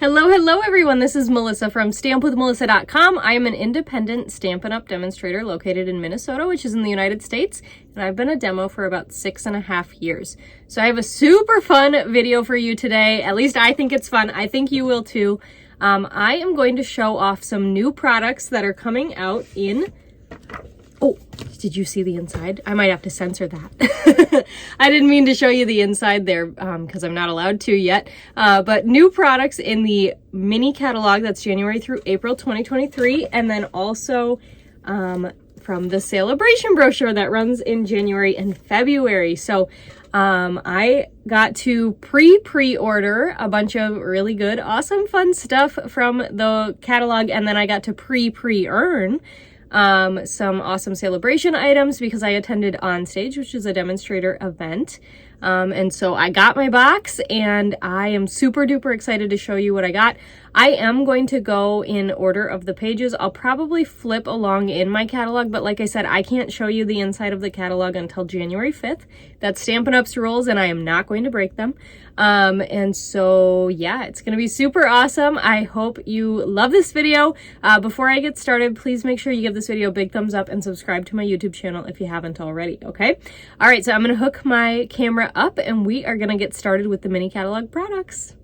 Hello everyone, this is Melissa from stampwithmelissa.com. I am an independent Stampin' Up! Demonstrator located in Minnesota, which is in the United States, and I've been a demo for about 6.5 years. So I have a super fun video for you today. At least I think it's fun. I think you will too. I am going to show off some new products that are coming out in... Oh, did you see the inside? I might have to censor that. I didn't mean to show you the inside there because I'm not allowed to yet. But new products in the mini catalog that's January through April 2023. And then also from the celebration brochure that runs in January and February. So I got to pre-order a bunch of really good, awesome, fun stuff from the catalog. And then I got to pre-earn some awesome celebration items because I attended OnStage, which is a demonstrator event. And so I got my box and I am super duper excited to show you what I got. I am going to go in order of the pages. I'll probably flip along in my catalog, but like I said, I can't show you the inside of the catalog until January 5th. That's Stampin' Up's rules and I am not going to break them. And so yeah, it's going to be super awesome. I hope you love this video. Before I get started, please make sure you give this video a big thumbs up and subscribe to my YouTube channel if you haven't already, okay? All right, so I'm going to hook my camera up and we are going to get started with the mini catalog products.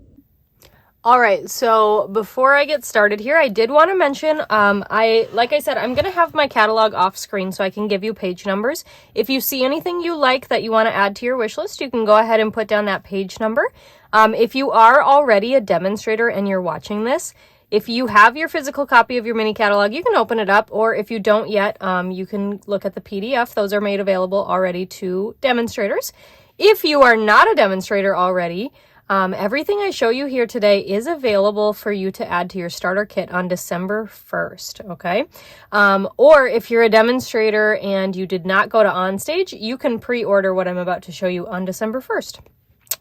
All right, so before I get started here, I did want to mention, like I said, I'm going to have my catalog off screen so I can give you page numbers. If you see anything you like that you want to add to your wish list, you can go ahead and put down that page number. If you are already a demonstrator and you're watching this, if you have your physical copy of your mini catalog, you can open it up, or if you don't yet, you can look at the PDF. Those are made available already to demonstrators. If you are not a demonstrator already, everything I show you here today is available for you to add to your starter kit on December 1st, okay? Or if you're a demonstrator and you did not go to OnStage, you can pre-order what I'm about to show you on December 1st.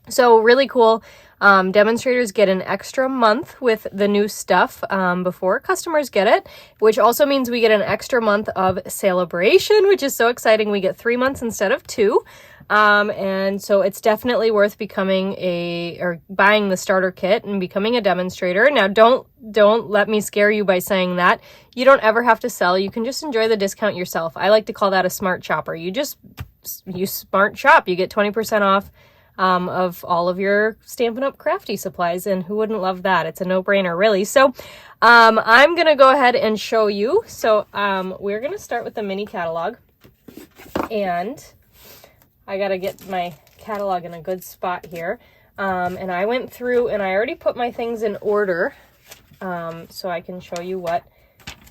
So really cool. Demonstrators get an extra month with the new stuff before customers get it, which also means we get an extra month of celebration, which is so exciting. We get 3 months instead of 2. And so it's definitely worth buying the starter kit and becoming a demonstrator. Now, don't let me scare you by saying that. You don't ever have to sell. You can just enjoy the discount yourself. I like to call that a smart shopper. You smart shop. You get 20% off of all of your Stampin' Up! Crafty supplies, and who wouldn't love that? It's a no-brainer, really. So I'm going to go ahead and show you. So we're going to start with the mini catalog, and I got to get my catalog in a good spot here. And I went through and I already put my things in order so I can show you what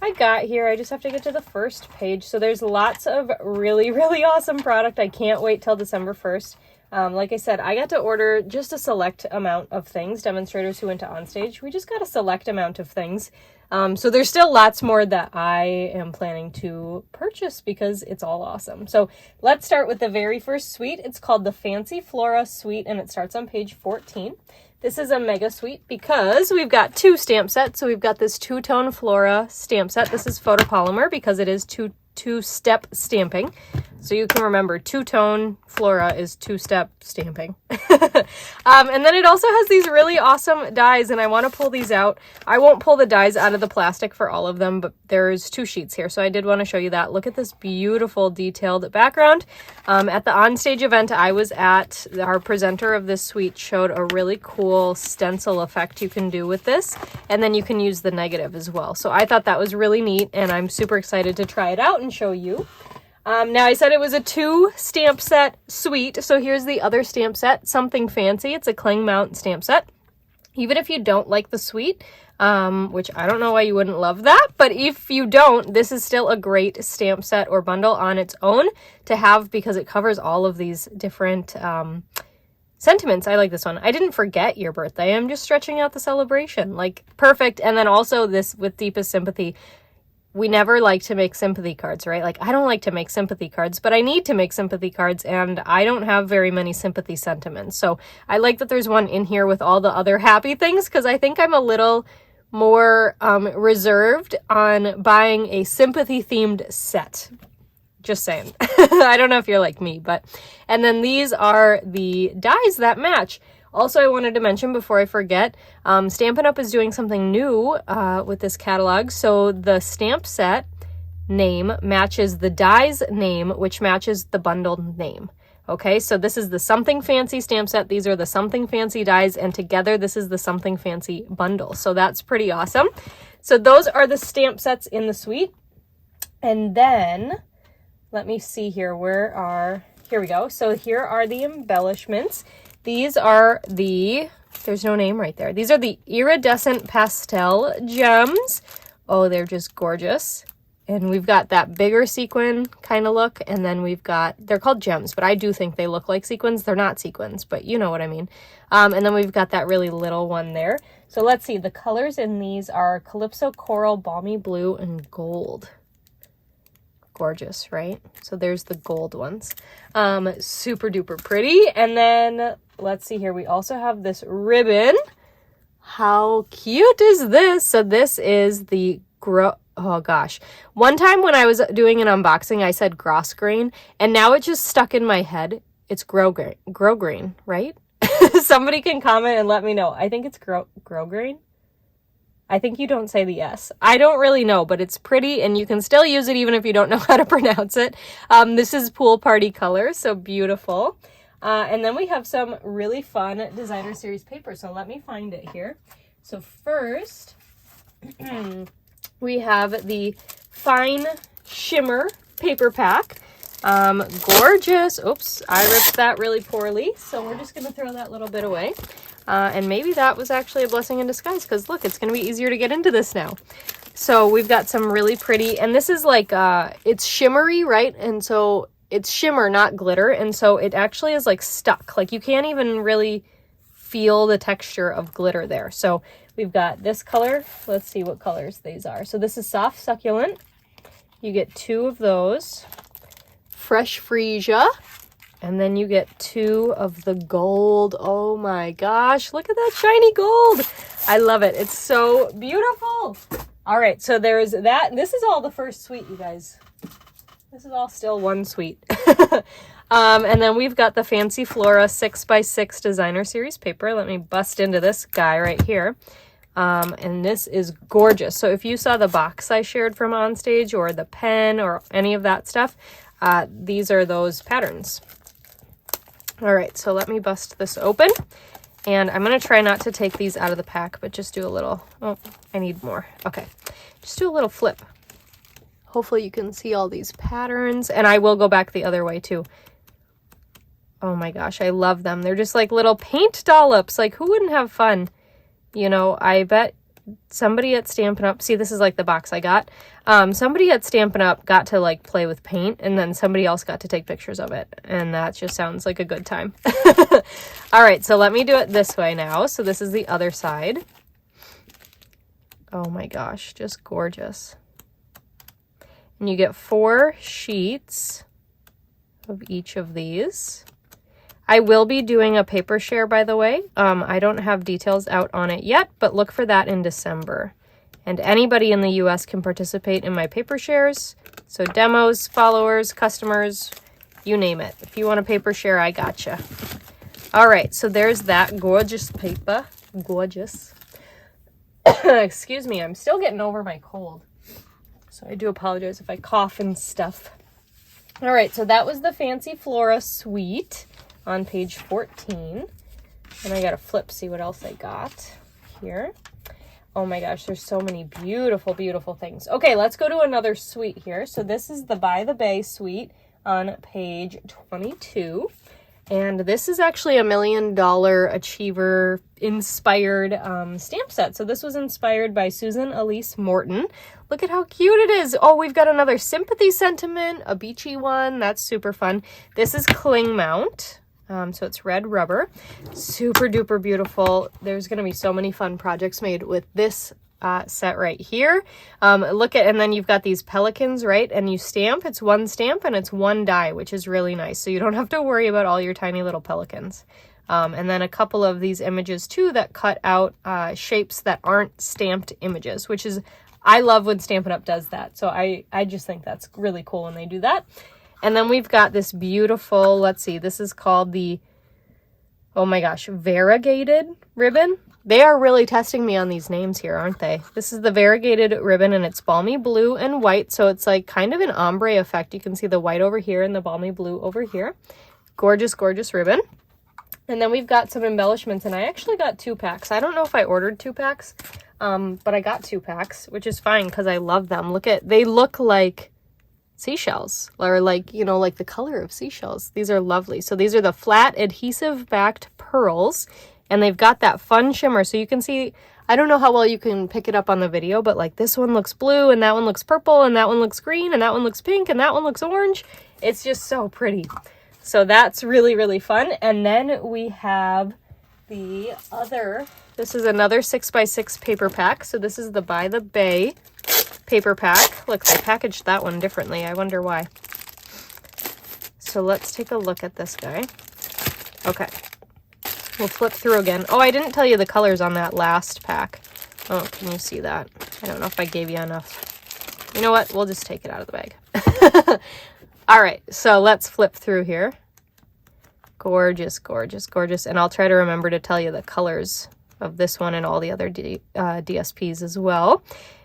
I got here. I just have to get to the first page. So there's lots of really, really awesome product. I can't wait till December 1st. Like I said, I got to order just a select amount of things. Demonstrators who went to OnStage, we just got a select amount of things. So there's still lots more that I am planning to purchase because it's all awesome. So let's start with the very first suite. It's called the Fancy Flora Suite, and it starts on page 14. This is a mega suite because we've got 2 stamp sets. So we've got this 2-tone Flora stamp set. This is photopolymer because it is two-step stamping. So you can remember 2-tone Flora is 2-step stamping. And then it also has these really awesome dies, and I want to pull these out. I won't pull the dies out of the plastic for all of them, but there's 2 sheets here, so I did want to show you that. Look at this beautiful detailed background. At the OnStage event I was at, our presenter of this suite showed a really cool stencil effect you can do with this, and then you can use the negative as well. So I thought that was really neat, and I'm super excited to try it out and show you. Now, I said it was a 2 stamp set suite, so here's the other stamp set, Something Fancy. It's a cling mount stamp set. Even if you don't like the suite, which I don't know why you wouldn't love that, but if you don't, this is still a great stamp set or bundle on its own to have because it covers all of these different sentiments. I like this one. I didn't forget your birthday. I'm just stretching out the celebration. Like, perfect. And then also this with Deepest Sympathy. We never like to make sympathy cards, right? Like, I don't like to make sympathy cards, but I need to make sympathy cards, and I don't have very many sympathy sentiments. So I like that there's one in here with all the other happy things, because I think I'm a little more reserved on buying a sympathy-themed set. Just saying. I don't know if you're like me, but... And then these are the dies that match. Also, I wanted to mention before I forget, Stampin' Up! Is doing something new with this catalog. So the stamp set name matches the die's name, which matches the bundled name. Okay, so this is the Something Fancy stamp set. These are the Something Fancy dies, and together this is the Something Fancy bundle. So that's pretty awesome. So those are the stamp sets in the suite. And then, let me see here. Here we go. So here are the embellishments. These are there's no name right there. These are the iridescent pastel gems. Oh, they're just gorgeous. And we've got that bigger sequin kind of look. And then they're called gems, but I do think they look like sequins. They're not sequins, but you know what I mean. And then we've got that really little one there. So let's see. The colors in these are Calypso Coral, Balmy Blue, and Gold. Gorgeous, right? So there's the gold ones. Super duper pretty. And then let's see here. We also have this ribbon. How cute is this? So this is the oh gosh. One time when I was doing an unboxing, I said grosgrain, and now it just stuck in my head. It's grosgrain, right? Somebody can comment and let me know. I think it's grosgrain. I think you don't say the S. I don't really know, but it's pretty, and you can still use it even if you don't know how to pronounce it. This is Pool Party Colors, so beautiful. And then we have some really fun designer series paper, so let me find it here. So first, we have the Fine Shimmer paper pack. Gorgeous. Oops, I ripped that really poorly, so we're just going to throw that little bit away. And maybe that was actually a blessing in disguise, because look, it's going to be easier to get into this now. So we've got some really pretty, and this is like, it's shimmery, right? And so it's shimmer, not glitter. And so it actually is like stuck. Like you can't even really feel the texture of glitter there. So we've got this color. Let's see what colors these are. So this is Soft Succulent. You get 2 of those. Fresh Freesia. And then you get 2 of the gold. Oh my gosh, look at that shiny gold. I love it. It's so beautiful. All right, so there's that. This is all the first suite, you guys. This is all still one suite. And then we've got the Fancy Flora 6x6 designer series paper. Let me bust into this guy right here. And this is gorgeous. So if you saw the box I shared from OnStage, or the pen, or any of that stuff, these are those patterns. All right, so let me bust this open, and I'm going to try not to take these out of the pack, but just do a little, oh, I need more. Okay, just do a little flip. Hopefully you can see all these patterns, and I will go back the other way too. Oh my gosh, I love them. They're just like little paint dollops. Like, who wouldn't have fun? You know, I bet somebody at Stampin' Up, see, this is like the box I got. Somebody at Stampin' Up got to like play with paint, and then somebody else got to take pictures of it. And that just sounds like a good time. All right, so let me do it this way now. So this is the other side. Oh my gosh, just gorgeous. And you get 4 sheets of each of these. I will be doing a paper share, by the way. I don't have details out on it yet, but look for that in December. And anybody in the US can participate in my paper shares. So demos, followers, customers, you name it. If you want a paper share, I gotcha. All right, so there's that gorgeous paper. Gorgeous. Excuse me, I'm still getting over my cold. So I do apologize if I cough and stuff. All right, so that was the Fancy Flora suite on page 14. And I gotta flip, see what else I got here. Oh my gosh, there's so many beautiful, beautiful things. Okay, let's go to another suite here. So this is the By the Bay suite on page 22. And this is actually a $1 Million Achiever inspired stamp set. So this was inspired by Susan Elise Morton. Look at how cute it is. Oh, we've got another Sympathy Sentiment, a beachy one. That's super fun. This is Cling Mount. So it's red rubber. Super duper beautiful. There's going to be so many fun projects made with this set right here. Look at, and then you've got these pelicans, right? And you stamp, it's 1 stamp and it's 1 die, which is really nice. So you don't have to worry about all your tiny little pelicans. And then a couple of these images too that cut out shapes that aren't stamped images, which is, I love when Stampin' Up! Does that. So I just think that's really cool when they do that. And then we've got this beautiful, let's see, this is called the Oh my gosh, variegated ribbon. They are really testing me on these names here, aren't they? This is the variegated ribbon, and it's balmy blue and white, so it's like kind of an ombre effect. You can see the white over here and the balmy blue over here. Gorgeous, gorgeous ribbon. And then we've got some embellishments, and I actually got 2 packs. I don't know if I ordered 2 packs, but I got 2 packs, which is fine because I love them. They look like seashells, or like, you know, like the color of seashells. These are lovely. So these are the flat adhesive backed pearls, and they've got that fun shimmer. So you can see, I don't know how well you can pick it up on the video, but like this one looks blue, and that one looks purple, and that one looks green, and that one looks pink, and that one looks orange. It's just so pretty. So that's really, really fun. And then we have the other, this is another 6x6 paper pack. So this is the By the Bay paper pack. Look, they packaged that one differently. I wonder why. So let's take a look at this guy. Okay. We'll flip through again. Oh, I didn't tell you the colors on that last pack. Oh, can you see that? I don't know if I gave you enough. You know what? We'll just take it out of the bag. All right, so let's flip through here. Gorgeous, gorgeous, gorgeous. And I'll try to remember to tell you the colors of this one and all the other DSPs as well.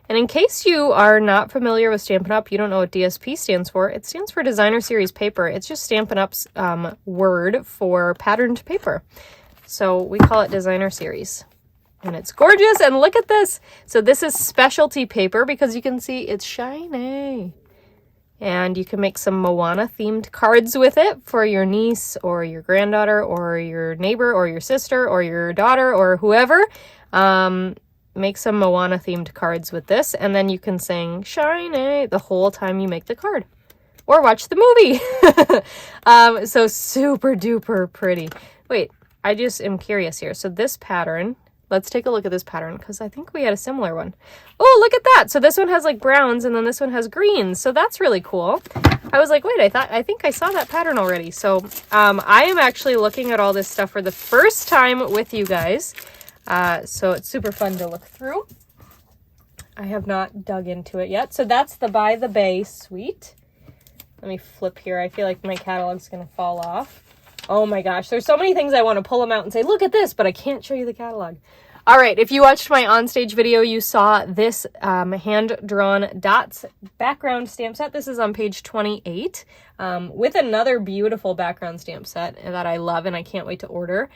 And in case you are not familiar with Stampin' Up, you don't know what DSP stands for, it stands for Designer Series Paper. It's just Stampin' Up's word for patterned paper. So we call it Designer Series. And it's gorgeous, and look at this. So this is specialty paper because you can see it's shiny. And you can make some Moana themed cards with it for your niece or your granddaughter or your neighbor or your sister or your daughter or whoever. Make some Moana themed cards with this, and then you can sing shiny the whole time you make the card. Or watch the movie. So super duper pretty. Wait, I just am curious here. So this pattern, let's take a look at this pattern because I think we had a similar one. Oh, look at that. So this one has like browns and then this one has greens. So that's really cool. I was like, wait, I think I saw that pattern already. So I am actually looking at all this stuff for the first time with you guys. So it's super fun to look through. I have not dug into it yet. So that's the By the Bay suite. Let me flip here. I feel like my catalog's going to fall off. Oh my gosh, there's so many things I want to pull them out and say, look at this, but I can't show you the catalog. All right, if you watched my OnStage video, you saw this hand-drawn dots background stamp set. This is on page 28 with another beautiful background stamp set that I love and I can't wait to order.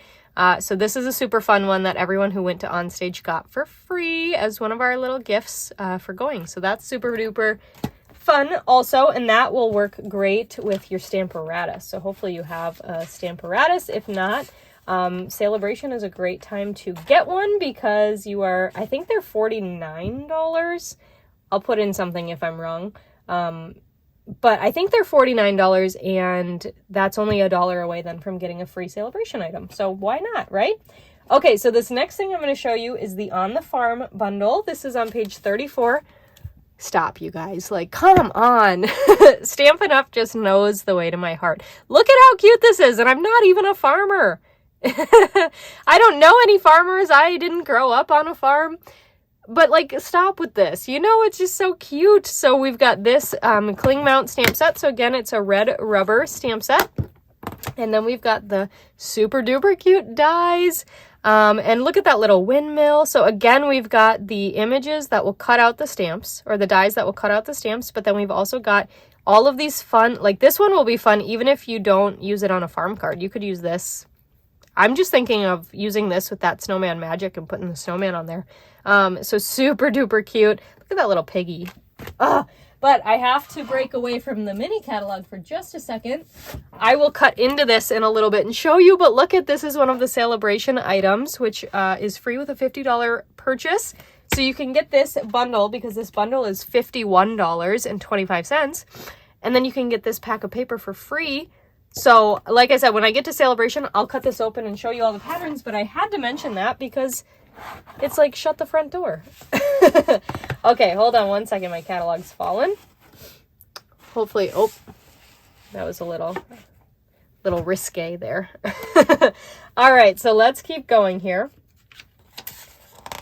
So this is a super fun one that everyone who went to OnStage got for free as one of our little gifts for going. So that's super duper fun also, and that will work great with your Stamparatus. So hopefully you have a Stamparatus. If not, Celebration is a great time to get one because you are, I think they're $49. I'll put in something if I'm wrong. But I think they're $49, and that's only $1 away then from getting a free Celebration item. So why not, right? Okay, so this next thing I'm going to show you is the On the Farm bundle. This is on page 34. Stop, you guys. Like, come on. Stampin' Up just knows the way to my heart. Look at how cute this is, and I'm not even a farmer. I don't know any farmers. I didn't grow up on a farm. But, like, stop with this. You know, it's just so cute. So we've got this cling mount stamp set. So, again, it's a red rubber stamp set. And then we've got the super duper cute dies. And look at that little windmill. So again, we've got the images that will cut out the stamps, or the dies that will cut out the stamps, but then we've also got all of these fun, like this one will be fun even if you don't use it on a farm card. You could use this. I'm just thinking of using this with that snowman magic and putting the snowman on there. So super duper cute. Look at that little piggy. But I have to break away from the mini catalog for just a second. I will cut into this in a little bit and show you, but look at this is one of the Celebration items, which is free with a $50 purchase. So you can get this bundle because this bundle is $51.25. And then you can get this pack of paper for free. So like I said, when I get to Celebration, I'll cut this open and show you all the patterns, but I had to mention that because it's like, shut the front door. Okay, hold on one second. My catalog's fallen. Hopefully, oh, that was a little risque there. All right, so let's keep going here.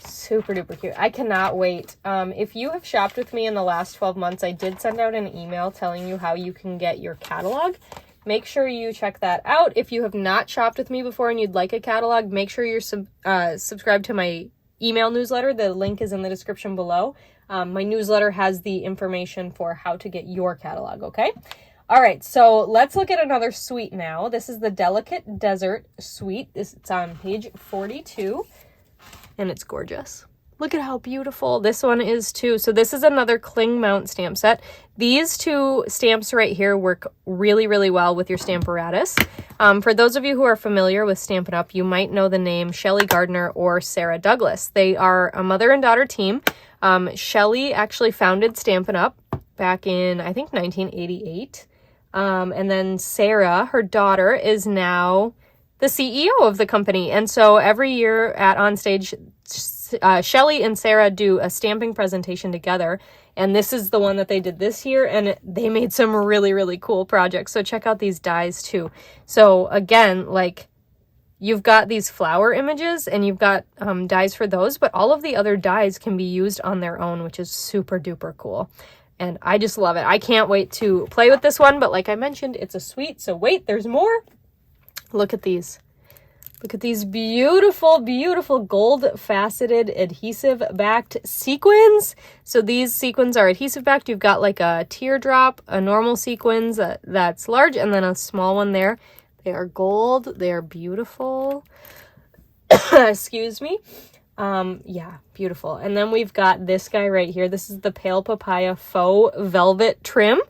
Super duper cute. I cannot wait. If you have shopped with me in the last 12 months, I did send out an email telling you how you can get your catalog. make sure you check that out. If you have not shopped with me before and you'd like a catalog, make sure you're subscribed to my email newsletter. The link is in the description below. My newsletter has the information for how to get your catalog, okay? All right, so let's look at another suite now. This is the Delicate Desert suite. It's on page 42, and it's gorgeous. Look at how beautiful this one is too. So this is another cling mount stamp set. These two stamps right here work really, really well with your Stamparatus. For those of you who are familiar with Stampin' Up, you might know the name Shelly Gardner or Sarah Douglas. They are a mother and daughter team. Shelly actually founded Stampin' Up back in, I think, 1988. And then Sarah, her daughter, is now the CEO of the company. And so every year at OnStage, Shelly and Sarah do a stamping presentation together. And this is the one that they did this year. And they made some really, really cool projects. So check out these dies too. So again, like, you've got these flower images and you've got dies for those, but all of the other dies can be used on their own, which is super duper cool. And I just love it. I can't wait to play with this one, but like I mentioned, it's a suite. So wait, there's more. Look at these. Look at these beautiful, beautiful gold faceted adhesive backed sequins. So these sequins are adhesive backed. You've got like a teardrop, a normal sequins that's large, and then a small one there. They are gold. They are beautiful. Excuse me. Yeah, beautiful. And then we've got this guy right here. This is the Pale Papaya Faux Velvet Trim.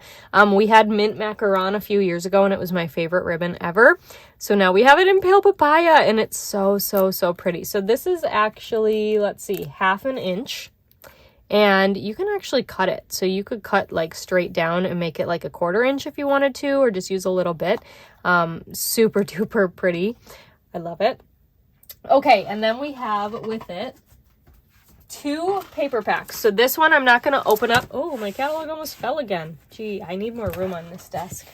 We had Mint Macaron a few years ago, and it was my favorite ribbon ever. So now we have it in Pale Papaya, and it's so, so, so pretty. So this is actually, let's see, 1/2 inch. And you can actually cut it. So you could cut like straight down and make it like 1/4 inch if you wanted to, or just use a little bit. Super duper pretty. I love it. Okay, and then we have with it 2 paper packs. So this one I'm not going to open up. Oh, my catalog almost fell again. Gee, I need more room on this desk.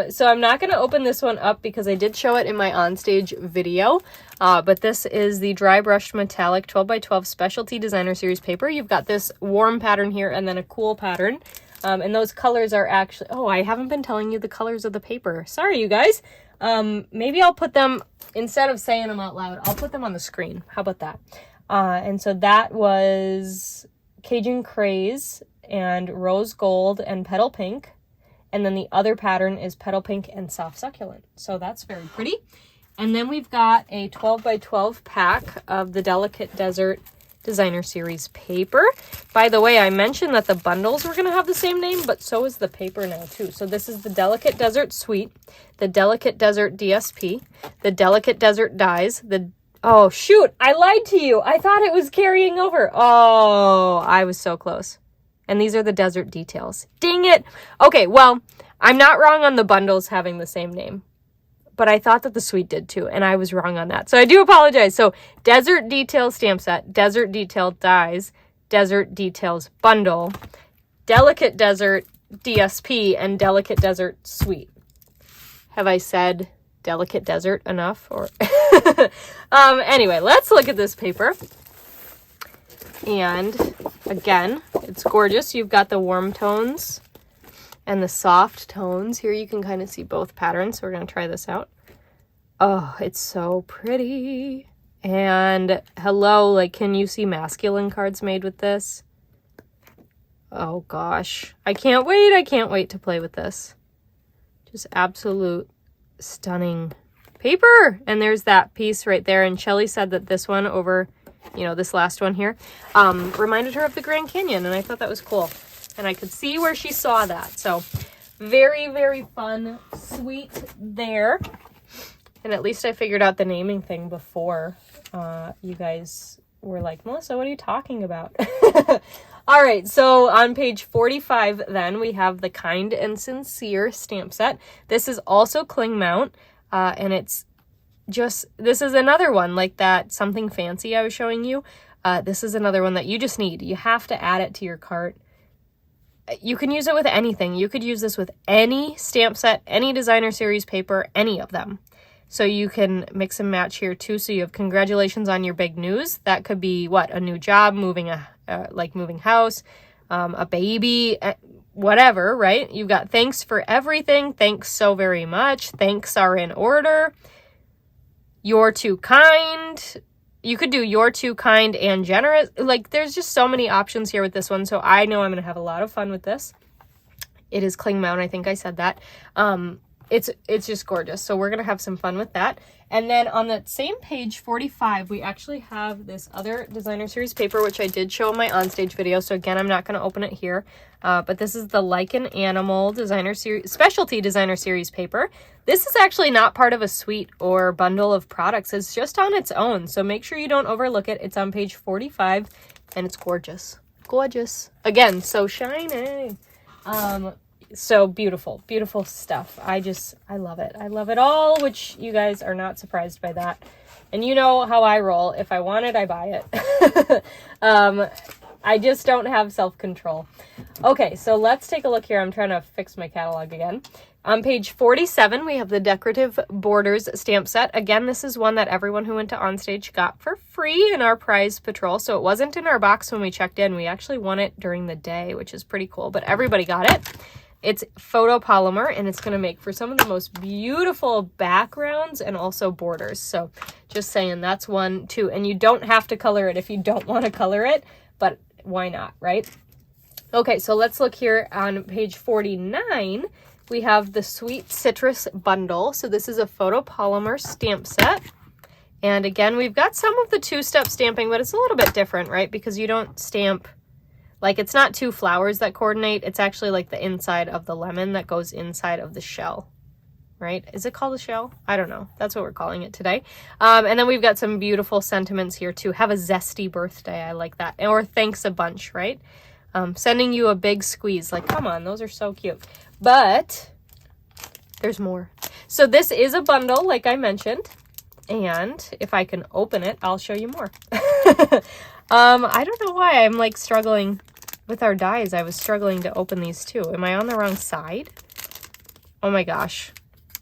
So I'm not going to open this one up because I did show it in my OnStage video. But this is the Dry Brushed Metallic 12x12 Specialty Designer Series paper. You've got this warm pattern here and then a cool pattern. And those colors are actually... Oh, I haven't been telling you the colors of the paper. Sorry, you guys. Maybe I'll put them... Instead of saying them out loud, I'll put them on the screen. How about that? And so that was Cajun Craze and Rose Gold and Petal Pink. And then the other pattern is Petal Pink and Soft Succulent. So that's very pretty. And then we've got a 12x12 pack of the Delicate Desert Designer Series paper. By the way, I mentioned that the bundles were going to have the same name, but so is the paper now too. So this is the Delicate Desert Suite, the Delicate Desert DSP, the Delicate Desert Dies, oh shoot, I lied to you. I thought it was carrying over. Oh, I was so close. And these are the Desert Details. Dang it. Okay, well, I'm not wrong on the bundles having the same name, but I thought that the suite did too, and I was wrong on that. So I do apologize. So Desert Details stamp set, Desert Detail dies, Desert Details bundle, Delicate Desert DSP, and Delicate Desert suite. Have I said Delicate Desert enough? Or anyway, let's look at this paper. And again, it's gorgeous. You've got the warm tones and the soft tones. Here you can kind of see both patterns. So we're going to try this out. Oh, it's so pretty. And hello, like, can you see masculine cards made with this? Oh gosh. I can't wait. I can't wait to play with this. Just absolute stunning paper. And there's that piece right there. And Shelly said that this one over, you know, this last one here, reminded her of the Grand Canyon. And I thought that was cool. And I could see where she saw that. So very, very fun, sweet there. And at least I figured out the naming thing before you guys were like, Melissa, what are you talking about? All right, so on page 45 then, we have the Kind and Sincere stamp set. This is also cling mount, and it's just, this is another one like that Something Fancy I was showing you. This is another one that you just need. You have to add it to your cart. You can use it with anything. You could use this with any stamp set, any designer series paper, any of them. So you can mix and match here too. So you have congratulations on your big news. That could be what? A new job, moving house, a baby, whatever, right? You've got thanks for everything, thanks so very much, thanks are in order, you're too kind. You could do you're too kind and generous. Like, there's just so many options here with this one, so I know I'm going to have a lot of fun with this. It is cling mount, I think I said that. It's just gorgeous, so we're going to have some fun with that. And then on that same page 45, we actually have this other designer series paper, which I did show in my OnStage video. So again, I'm not going to open it here, but this is the Like an Animal designer series, specialty designer series paper. This is actually not part of a suite or bundle of products. It's just on its own. So make sure you don't overlook it. It's on page 45 and it's gorgeous. Gorgeous. Again, so shiny. So beautiful, beautiful stuff. I love it. I love it all, which you guys are not surprised by that. And you know how I roll. If I want it, I buy it. I just don't have self-control. Okay, so let's take a look here. I'm trying to fix my catalog again. On page 47, we have the Decorative Borders stamp set. Again, this is one that everyone who went to OnStage got for free in our prize patrol. So it wasn't in our box when we checked in. We actually won it during the day, which is pretty cool. But everybody got it. It's photopolymer, and it's going to make for some of the most beautiful backgrounds and also borders. So just saying, that's one too. And you don't have to color it if you don't want to color it, but why not, right? Okay, so let's look here on page 49. We have the Sweet Citrus Bundle. So this is a photopolymer stamp set. And again, we've got some of the two-step stamping, but it's a little bit different, right? Because you don't stamp, like, it's not two flowers that coordinate. It's actually like the inside of the lemon that goes inside of the shell, right? Is it called a shell? I don't know. That's what we're calling it today. And then we've got some beautiful sentiments here too. Have a zesty birthday. I like that. Or thanks a bunch, right? Sending you a big squeeze. Like, come on, those are so cute. But there's more. So this is a bundle, like I mentioned. And if I can open it, I'll show you more. I don't know why I'm like struggling with our dies. I was struggling to open these too. Am I on the wrong side? Oh my gosh.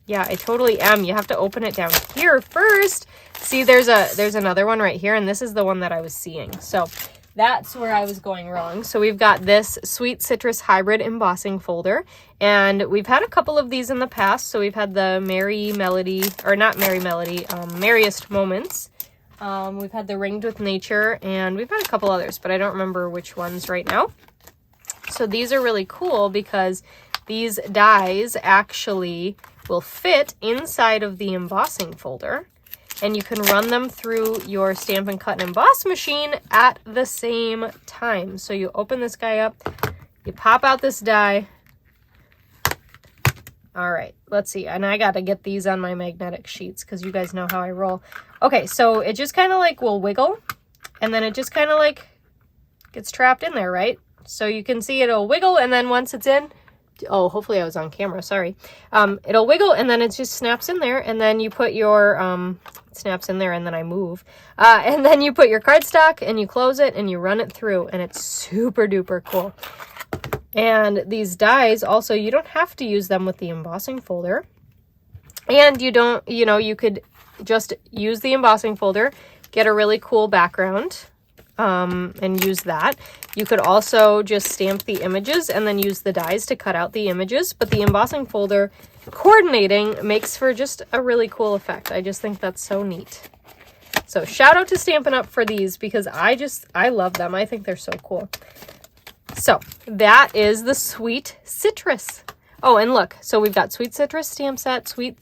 Yeah, I totally am. You have to open it down here first. See, there's another one right here, and this is the one that I was seeing. So that's where I was going wrong. So we've got this Sweet Citrus Hybrid embossing folder, and we've had a couple of these in the past. So we've had the Merry Melody, or not Merry Melody, Merriest Moments. We've had the Ringed with Nature, and we've had a couple others, but I don't remember which ones right now. So these are really cool because these dies actually will fit inside of the embossing folder, and you can run them through your Stampin' Cut and Emboss machine at the same time. So you open this guy up, you pop out this die. All right, let's see. And I got to get these on my magnetic sheets because you guys know how I roll. Okay, so it just kind of like will wiggle, and then it just kind of like gets trapped in there, right? So you can see it'll wiggle, and then once it's in, oh, hopefully I was on camera, sorry. It'll wiggle, and then it just snaps in there, and then you put your, it snaps in there, and then I move. And then you put your cardstock, and you close it, and you run it through, and it's super duper cool. And these dies, also, you don't have to use them with the embossing folder. And you don't, you know, you could just use the embossing folder, get a really cool background, and use that. You could also just stamp the images and then use the dies to cut out the images. But the embossing folder coordinating makes for just a really cool effect. I just think that's so neat. So shout out to Stampin' Up! For these because I love them. I think they're so cool. So that is the Sweet Citrus. Oh, and look, so we've got Sweet Citrus stamp set, Sweet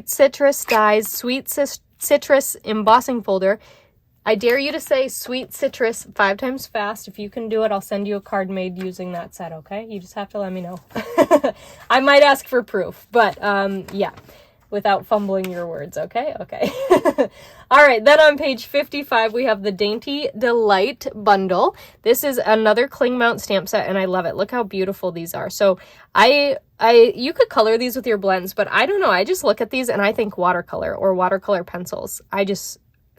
Citrus dies, Sweet Citrus embossing folder. I dare you to say Sweet Citrus 5 times fast. If you can do it, I'll send you a card made using that set, okay? You just have to let me know. I might ask for proof, but yeah, without fumbling your words, okay? Okay. All right, then on page 55, we have the Dainty Delight Bundle. This is another cling mount stamp set, and I love it. Look how beautiful these are. So you could color these with your blends, but I don't know. I just look at these and I think watercolor or watercolor pencils.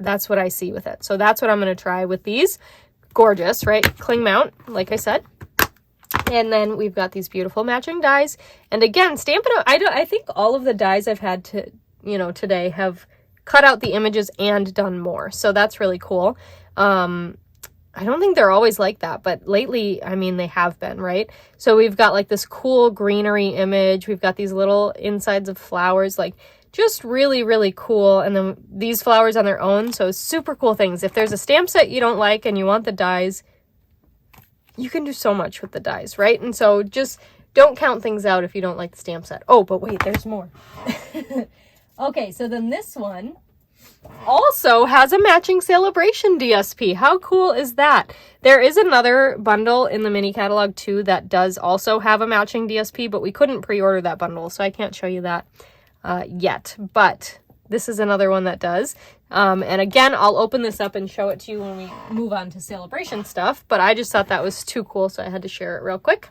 That's what I see with it. So that's what I'm going to try with these. Gorgeous, right? Cling mount, like I said. And then we've got these beautiful matching dies. And again, Stampin' Up! I think all of the dies I've had to, today have cut out the images and done more. So that's really cool. I don't think they're always like that, but lately, I mean, they have been, right? So we've got like this cool greenery image. We've got these little insides of flowers, like just really, really cool. And then these flowers on their own. So super cool things. If there's a stamp set you don't like and you want the dies, you can do so much with the dies, right? And so just don't count things out if you don't like the stamp set. Oh, but wait, there's more. Okay, so then this one also has a matching celebration DSP. How cool is that? There is another bundle in the mini catalog too that does also have a matching DSP, but we couldn't pre-order that bundle, so I can't show you that yet. But this is another one that does. And again, I'll open this up and show it to you when we move on to celebration stuff, but I just thought that was too cool, so I had to share it real quick.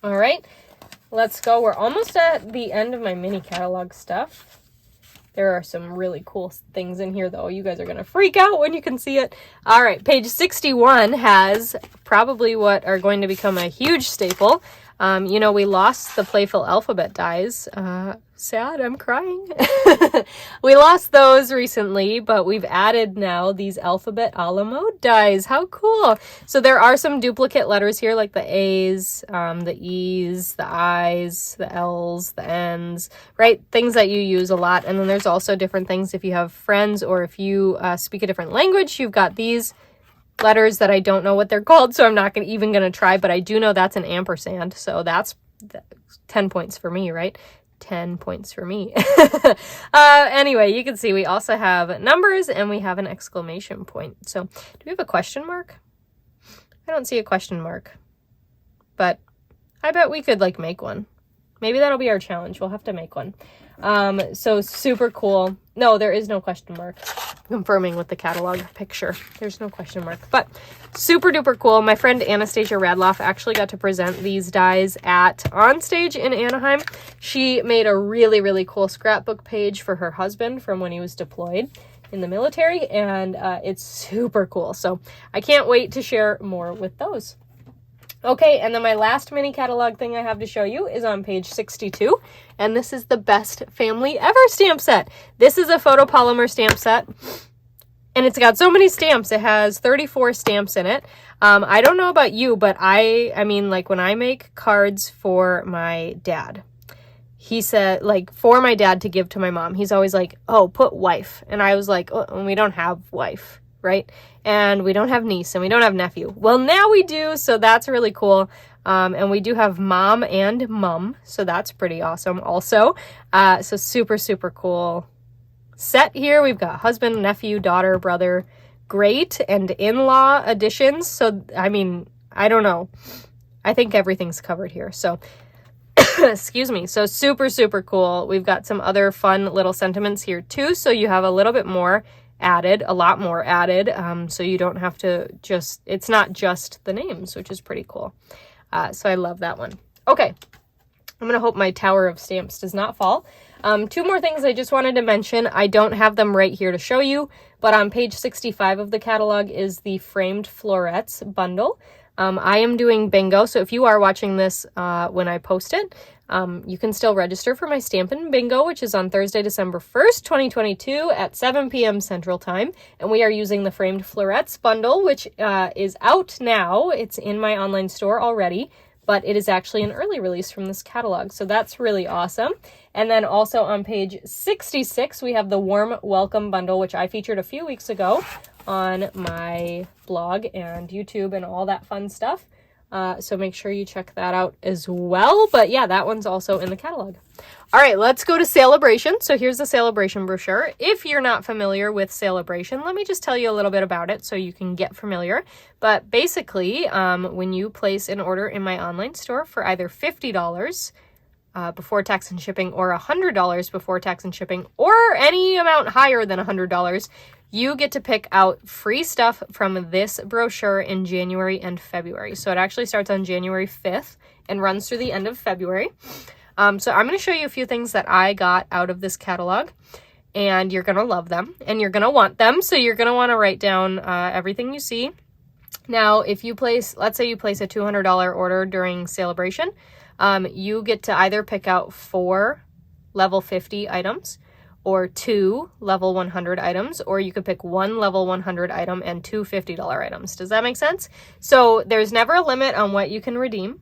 All right, let's go. We're almost at the end of my mini catalog stuff. There are some really cool things in here, though. You guys are going to freak out when you can see it. All right, page 61 has probably what are going to become a huge staple. You know, we lost the Playful Alphabet dies. Sad, I'm crying. We lost those recently, but we've added now these Alphabet Alamo dies. How cool. So there are some duplicate letters here, like the A's, the E's, the I's, the L's, the N's, right? Things that you use a lot. And then there's also different things if you have friends or if you speak a different language. You've got these letters that I don't know what they're called, so I'm not even going to try, but I do know that's an ampersand, so that's 10 points for me, right? 10 points for me. Anyway, you can see we also have numbers and we have an exclamation point. So do we have a question mark? I don't see a question mark, but I bet we could like make one. Maybe that'll be our challenge. We'll have to make one. So super cool. No, there is no question mark. Confirming with the catalog picture. There's no question mark, but super duper cool. My friend Anastasia Radloff actually got to present these dies at OnStage in Anaheim. She made a really, really cool scrapbook page for her husband from when he was deployed in the military, and it's super cool. So I can't wait to share more with those. Okay, and then my last mini catalog thing I have to show you is on page 62, and this is the Best Family Ever stamp set. This is a photopolymer stamp set, and it's got so many stamps. It has 34 stamps in it. I don't know about you, but I mean, like when I make cards for my dad, he said, like, for my dad to give to my mom, he's always like, oh, put wife. And I was like, oh, we don't have wife, right? And we don't have niece and we don't have nephew. Well, now we do, so that's really cool. And we do have mom and mum, so that's pretty awesome also. So super, super cool set here. We've got husband, nephew, daughter, brother, great, and in-law additions. So, I mean, I don't know. I think everything's covered here. So, excuse me. So super, super cool. We've got some other fun little sentiments here too. So you have a little bit more added, a lot more added, so you don't have to it's not just the names, which is pretty cool. So I love that one. Okay, I'm gonna hope my tower of stamps does not fall. Two more things I just wanted to mention. I don't have them right here to show you, but on page 65 of the catalog is the framed florets bundle. I am doing bingo, so if you are watching this when I post it, you can still register for my Stampin' Bingo, which is on Thursday, December 1st, 2022 at 7 p.m. Central Time. And we are using the Framed Florets bundle, which is out now. It's in my online store already, but it is actually an early release from this catalog. So that's really awesome. And then also on page 66, we have the Warm Welcome bundle, which I featured a few weeks ago on my blog and YouTube and all that fun stuff. So make sure you check that out as well. But yeah, that one's also in the catalog. All right, let's go to Celebration. So here's the Celebration brochure. If you're not familiar with Celebration, let me just tell you a little bit about it so you can get familiar. But basically, when you place an order in my online store for either $50 before tax and shipping or $100 before tax and shipping or any amount higher than $100, you get to pick out free stuff from this brochure in January and February. So it actually starts on January 5th and runs through the end of February. So I'm going to show you a few things that I got out of this catalog, and you're going to love them and you're going to want them. So you're going to want to write down everything you see. Now, if you let's say you place a $200 order during Celebration, you get to either pick out 4 level 50 items, or 2 level 100 items, or you could pick 1 level 100 item and 2 $50 items. Does that make sense? So there's never a limit on what you can redeem.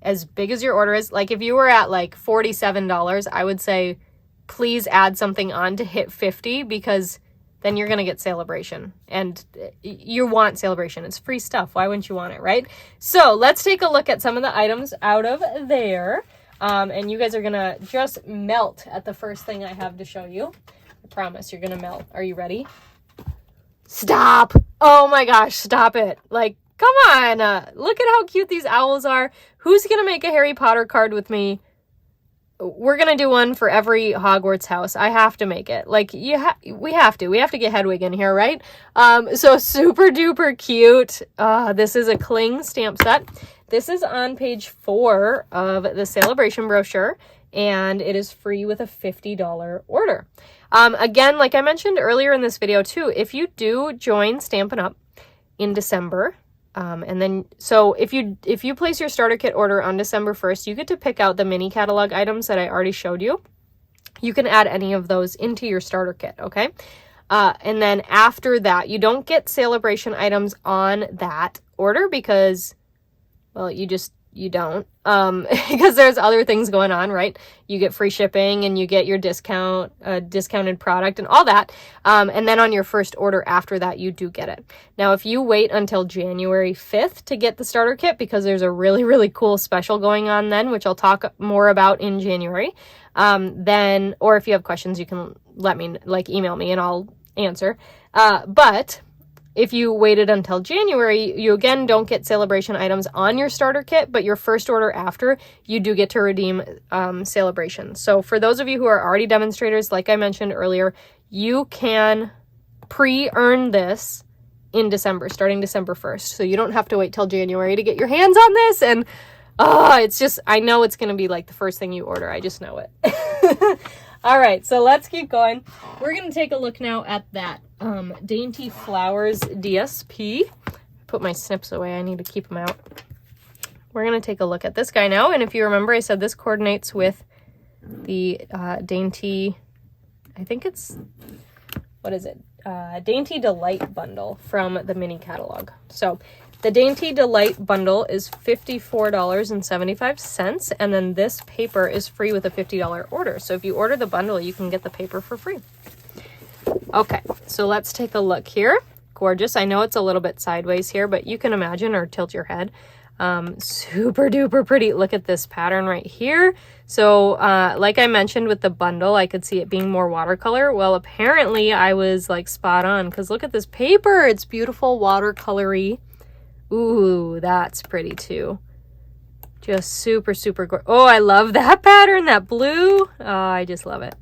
As big as your order is, like if you were at like $47, I would say please add something on to hit 50, because then you're going to get Celebration, and you want Celebration. It's free stuff. Why wouldn't you want it, right? So let's take a look at some of the items out of there. And you guys are going to just melt at the first thing I have to show you. I promise you're going to melt. Are you ready? Stop. Oh my gosh, stop it. Like, come on. Look at how cute these owls are. Who's going to make a Harry Potter card with me? We're going to do one for every Hogwarts house. I have to make it. Like, we have to get Hedwig in here, right? So super duper cute. This is a cling stamp set. This is on page 4 of the Celebration brochure, and it is free with a $50 order. Again, like I mentioned earlier in this video too, if you do join Stampin' Up in December, and then, so if you place your starter kit order on December 1st, you get to pick out the mini catalog items that I already showed you. You can add any of those into your starter kit, okay? And then after that, you don't get Celebration items on that order because, well, you don't, because there's other things going on, right? You get free shipping and you get your discounted product and all that. And then on your first order after that, you do get it. Now, if you wait until January 5th to get the starter kit, because there's a really, really cool special going on then, which I'll talk more about in January, then, or if you have questions, you can let me, like, email me and I'll answer. But if you waited until January, you again don't get Celebration items on your starter kit, but your first order after, you do get to redeem Celebration. So for those of you who are already demonstrators, like I mentioned earlier, you can pre-earn this in December, starting December 1st. So you don't have to wait till January to get your hands on this. And it's just, I know it's going to be like the first thing you order. I just know it. All right, so let's keep going. We're going to take a look now at that Dainty Flowers DSP. Put my snips away. I need to keep them out. We're going to take a look at this guy now. And if you remember, I said this coordinates with the Dainty, I think it's, what is it? Dainty Delight bundle from the mini catalog. So the Dainty Delight bundle is $54.75, and then this paper is free with a $50 order. So if you order the bundle, you can get the paper for free. Okay, so let's take a look here. Gorgeous. I know it's a little bit sideways here, but you can imagine, or tilt your head. Super duper pretty. Look at this pattern right here. So like I mentioned with the bundle, I could see it being more watercolor. Well, apparently I was like spot on, because look at this paper. It's beautiful watercolory. Ooh, that's pretty too. Just super, super gorgeous. Oh, I love that pattern, that blue. Oh, I just love it.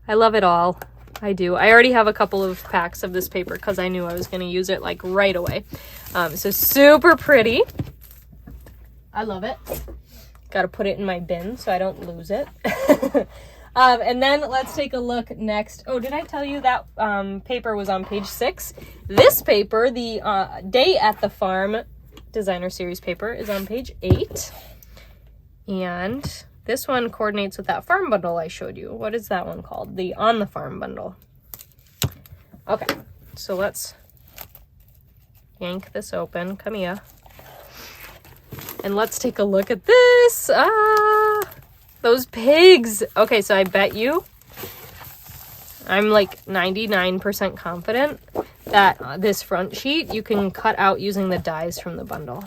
I love it all. I do. I already have a couple of packs of this paper because I knew I was going to use it like right away. So super pretty. I love it. Got to put it in my bin so I don't lose it. And then let's take a look next. Oh, did I tell you that paper was on page 6? This paper, the Day at the Farm Designer Series paper, is on page 8. And this one coordinates with that farm bundle I showed you. What is that one called? The On the Farm bundle. Okay, so let's yank this open. Come here. And let's take a look at this. Those pigs. Okay, so I bet you, I'm like 99% confident that this front sheet you can cut out using the dies from the bundle.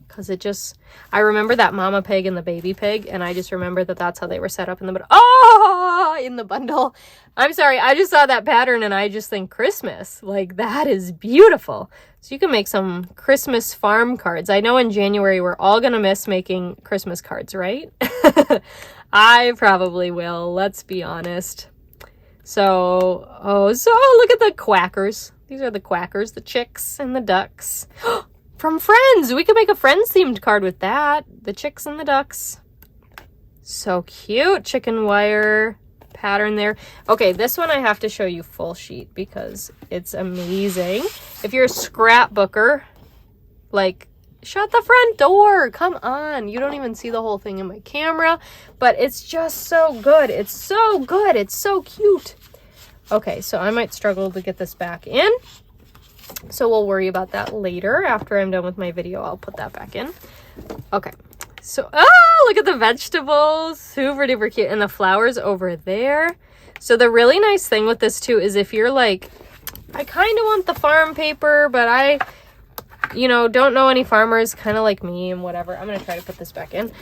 Because it just, I remember that mama pig and the baby pig, and I just remember that that's how they were set up in the bundle. Oh, in the bundle. I'm sorry, I just saw that pattern and I just think Christmas. Like, that is beautiful. So you can make some Christmas farm cards. I know in January we're all going to miss making Christmas cards, right? I probably will, let's be honest. So look at the quackers. These are the quackers, the chicks and the ducks. From Friends! We could make a Friends-themed card with that. The chicks and the ducks. So cute. Chicken wire pattern there. Okay, this one I have to show you full sheet because it's amazing. If you're a scrapbooker, like, shut the front door. Come on. You don't even see the whole thing in my camera, but it's just so good. It's so good. It's so cute. Okay, so I might struggle to get this back in. So we'll worry about that later. After I'm done with my video, I'll put that back in. Okay, so, oh, look at the vegetables. Super duper cute. And the flowers over there. So the really nice thing with this too is if you're like, I kind of want the farm paper, but I, you know, don't know any farmers, kind of like me and whatever. I'm going to try to put this back in.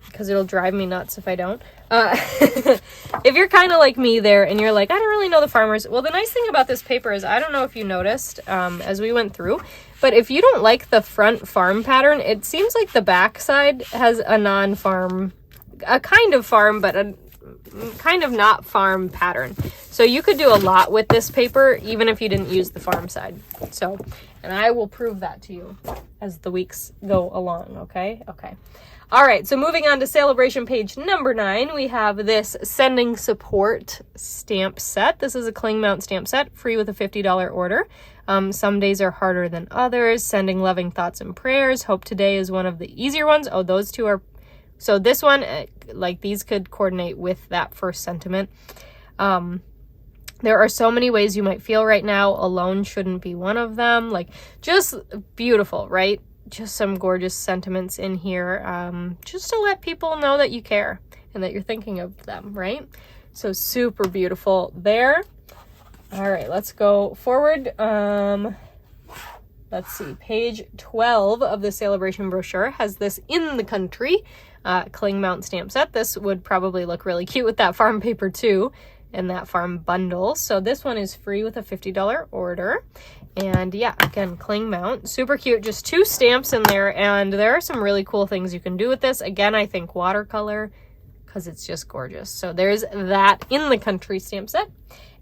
Because it'll drive me nuts if I don't. If you're kind of like me there and you're like, I don't really know the farmers. Well, the nice thing about this paper is, I don't know if you noticed as we went through, but if you don't like the front farm pattern, it seems like the back side has a non-farm, a kind of farm, but a kind of not farm pattern. So you could do a lot with this paper, even if you didn't use the farm side. So, and I will prove that to you as the weeks go along, okay? Okay. All right, so moving on to celebration page number 9, we have this Sending Support stamp set. This is a cling mount stamp set, free with a $50 order. Some days are harder than others. Sending loving thoughts and prayers. Hope today is one of the easier ones. Oh, those two are... So this one, like these could coordinate with that first sentiment. There are so many ways you might feel right now. Alone shouldn't be one of them. Like, just beautiful, right? Just some gorgeous sentiments in here, just to let people know that you care and that you're thinking of them, right? So super beautiful there. All right, let's go forward. Let's see, page 12 of the celebration brochure has this In the Country cling mount stamp set. This would probably look really cute with that farm paper too, and that farm bundle. So this one is free with a $50 order. And yeah, again, cling mount, super cute. Just 2 stamps in there, and there are some really cool things you can do with this. Again, I think watercolor, because it's just gorgeous. So there's that In the Country stamp set.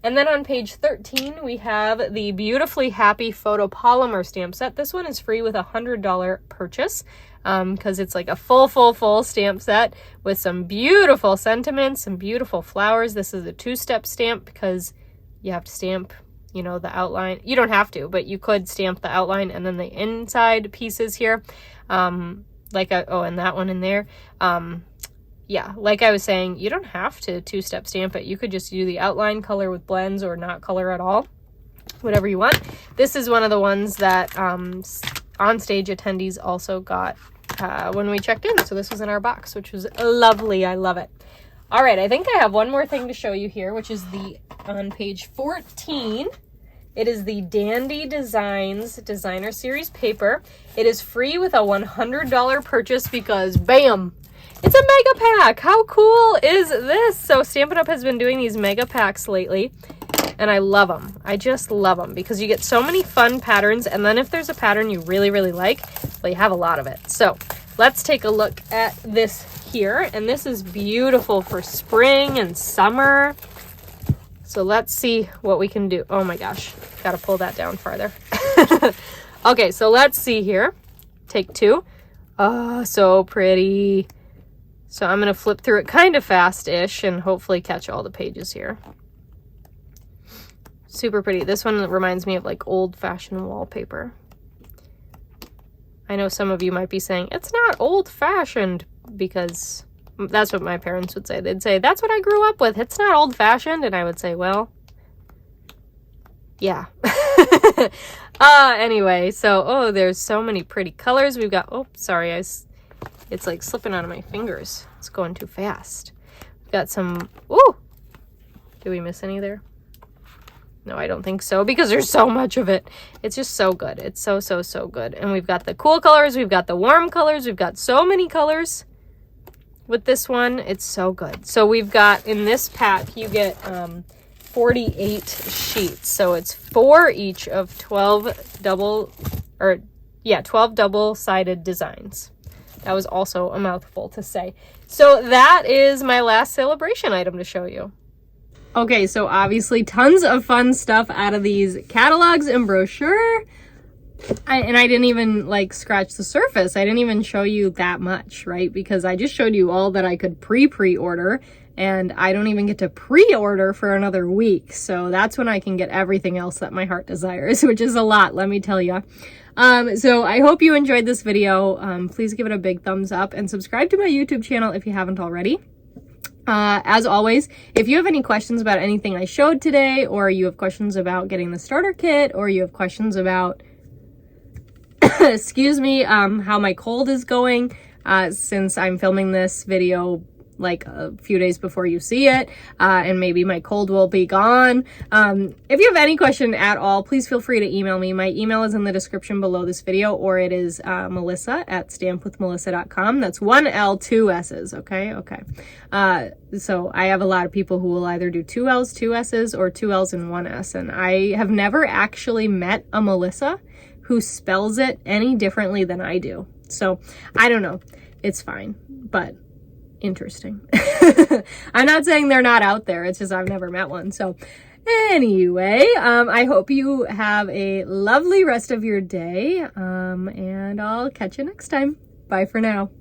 And then on page 13, we have the Beautifully Happy Photopolymer stamp set. This one is free with a $100 purchase, because it's like a full stamp set with some beautiful sentiments, some beautiful flowers. This is a 2-step stamp because you have to stamp, you know, the outline. You don't have to, but you could stamp the outline and then the inside pieces here. And that one in there. Yeah, like I was saying, you don't have to 2-step stamp it. You could just do the outline color with blends or not color at all. Whatever you want. This is one of the ones that OnStage attendees also got when we checked in. So this was in our box, which was lovely. I love it. All right, I think I have one more thing to show you here, which is on page 14. It is the Dandy Designs Designer Series paper. It is free with a $100 purchase because, bam, it's a mega pack. How cool is this? So Stampin' Up! Has been doing these mega packs lately, and I love them. I just love them because you get so many fun patterns, and then if there's a pattern you really, really like, well, you have a lot of it. So let's take a look at this here, and this is beautiful for spring and summer. So let's see what we can do. Oh my gosh, gotta pull that down farther. Okay, so let's see here. Take 2. Oh, so pretty. So I'm going to flip through it kind of fast-ish and hopefully catch all the pages here. Super pretty. This one reminds me of like old-fashioned wallpaper. I know some of you might be saying, it's not old-fashioned, because that's what my parents would say. They'd say, that's what I grew up with. It's not old-fashioned. And I would say, well, yeah. Anyway, so, there's so many pretty colors. We've got, sorry, it's like slipping out of my fingers. It's going too fast. We've got some, did we miss any there? No, I don't think so, because there's so much of it. It's just so good. It's so good. And we've got the cool colors. We've got the warm colors. We've got so many colors with this one. It's so good. So we've got, in this pack, you get 48 sheets. So it's 4 each of 12 double-sided designs. That was also a mouthful to say. So that is my last celebration item to show you. Okay, so obviously tons of fun stuff out of these catalogs and brochure. And I didn't even like scratch the surface. I didn't even show you that much, right? Because I just showed you all that I could pre-order, and I don't even get to pre-order for another week. So that's when I can get everything else that my heart desires, which is a lot, let me tell you. So I hope you enjoyed this video. Please give it a big thumbs up and subscribe to my YouTube channel if you haven't already. As always, if you have any questions about anything I showed today, or you have questions about getting the starter kit, or you have questions about, excuse me, how my cold is going, since I'm filming this video like a few days before you see it, and maybe my cold will be gone. If you have any question at all, please feel free to email me. My email is in the description below this video, or it is melissa@stampwithmelissa.com. That's 1 L, 2 S's, okay? Okay. So I have a lot of people who will either do 2 L's, 2 S's, or 2 L's and 1 S, and I have never actually met a Melissa who spells it any differently than I do. So I don't know. It's fine, but interesting. I'm not saying they're not out there. It's just I've never met one. So anyway, I hope you have a lovely rest of your day, and I'll catch you next time. Bye for now.